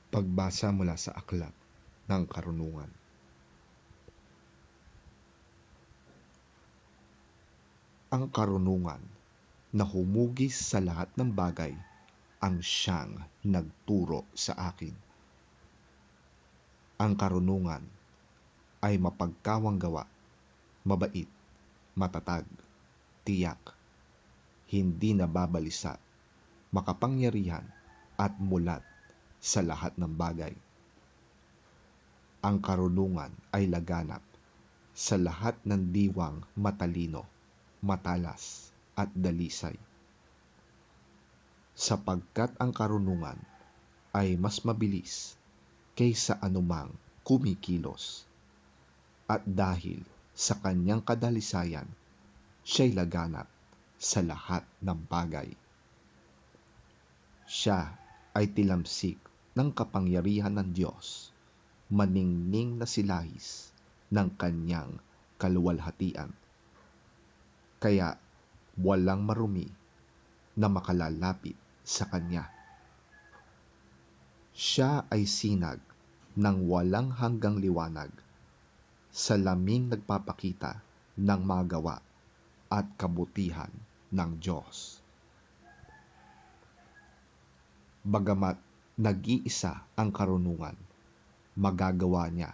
Pagbasa mula sa Aklat ng Karunungan. Ang karunungan na humugis sa lahat ng bagay ang siyang nagturo sa akin. Ang karunungan ay mapagkawanggawa, mabait, matatag, tiyak, hindi nababalisa, makapangyarihan at mulat sa lahat ng bagay. Ang karunungan ay laganap sa lahat ng diwang matalino, matalas at dalisay. Sapagkat ang karunungan ay mas mabilis kaysa anumang kumikilos, at dahil sa kanyang kadalisayan, siya'y laganap sa lahat ng bagay. Siya ay tilamsik ng kapangyarihan ng Diyos, maningning na silahis ng kanyang kaluwalhatian. Kaya walang marumi na makalalapit sa kanya. Siya ay sinag ng walang hanggang liwanag, salaming nagpapakita ng mga gawa at kabutihan ng Diyos. Bagamat nag-iisa ang karunungan, magagawa niya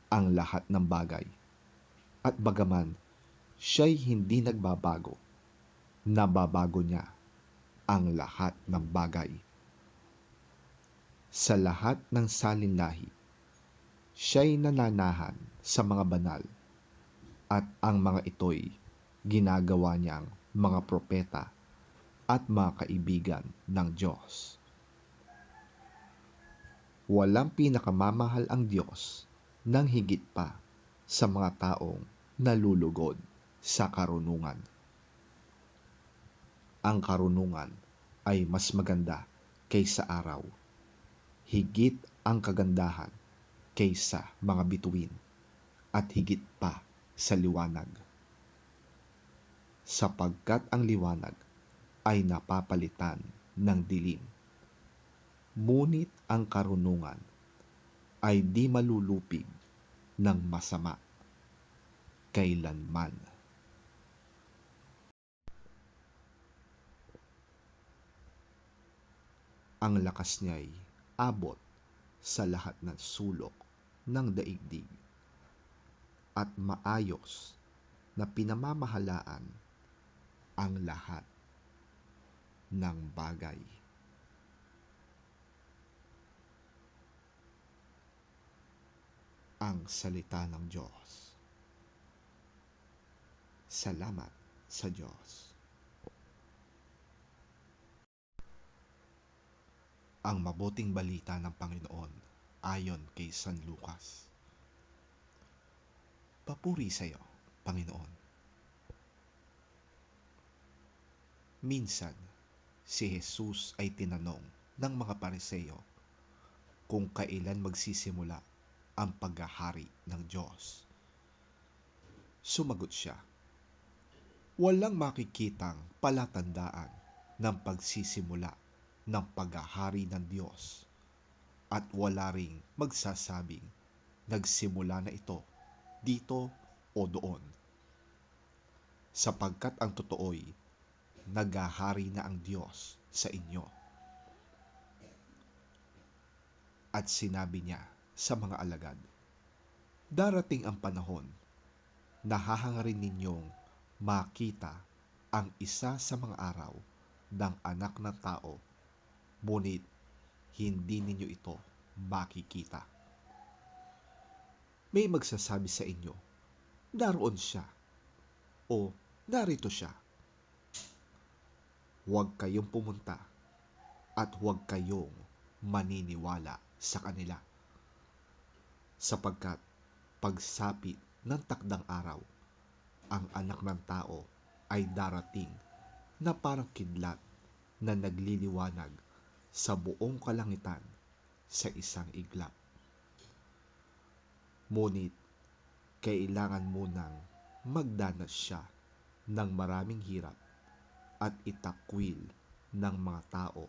ang lahat ng bagay. At bagaman siya'y hindi nagbabago, nababago niya ang lahat ng bagay. Sa lahat ng salinlahi, siya'y nananahan sa mga banal, at ang mga ito'y ginagawa niyang mga propeta at mga kaibigan ng Diyos. Walang pinakamamahal ang Diyos nang higit pa sa mga taong nalulugod sa karunungan. Ang karunungan ay mas maganda kaysa araw, higit ang kagandahan kaysa mga bituin, at higit pa sa liwanag. Sapagkat ang liwanag ay napapalitan ng dilim, ngunit ang karunungan ay di malulupig ng masama kailanman. Ang lakas niya'y abot sa lahat ng sulok ng daigdig, at maayos na pinamamahalaan ang lahat ng bagay. Ang salita ng Diyos. Salamat sa Diyos. Ang mabuting balita ng Panginoon ayon kay San Lucas. Papuri sa iyo, Panginoon. Minsan, si Jesus ay tinanong ng mga Pariseo kung kailan magsisimula ang paghahari ng Diyos. Sumagot siya, walang makikitang palatandaan ng pagsisimula ng paghahari ng Diyos, at wala ring magsasabing nagsimula na ito dito o doon. Sapagkat ang totoo'y naghahari na ang Diyos sa inyo. At sinabi niya sa mga alagad, darating ang panahon na hahangarin ninyong makita ang isa sa mga araw ng Anak ng Tao, ngunit hindi ninyo ito makikita. May magsasabi sa inyo, naroon siya, o narito siya. Huwag kayong pumunta at huwag kayong maniniwala sa kanila. Sapagkat pagsapit ng takdang araw, ang Anak ng Tao ay darating na parang kidlat na nagliliwanag sa buong kalangitan sa isang iglap. Ngunit kailangan munang magdanas siya ng maraming hirap at itakwil ng mga tao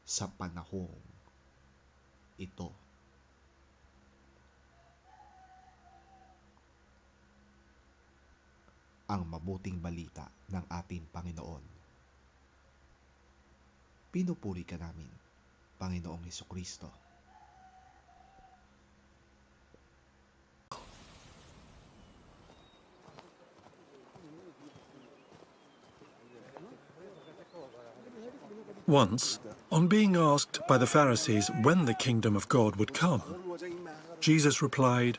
sa panahong ito. Ang mabuting balita ng ating Panginoon. Pinupuri ka namin, Panginoong Hesukristo. Once, on being asked by the Pharisees when the kingdom of God would come, Jesus replied,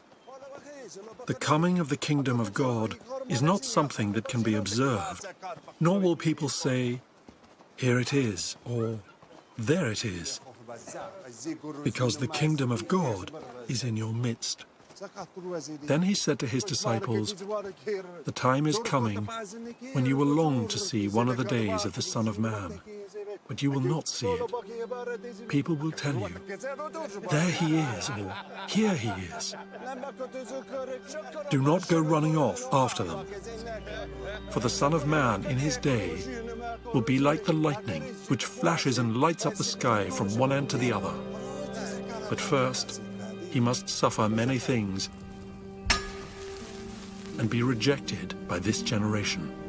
"The coming of the kingdom of God is not something that can be observed, nor will people say, 'Here it is,' or 'There it is,' because the kingdom of God is in your midst." Then he said to his disciples, "The time is coming when you will long to see one of the days of the Son of Man, but you will not see it. People will tell you, 'There he is,' or 'Here he is.' Do not go running off after them, for the Son of Man in his day will be like the lightning which flashes and lights up the sky from one end to the other. But first, he must suffer many things and be rejected by this generation."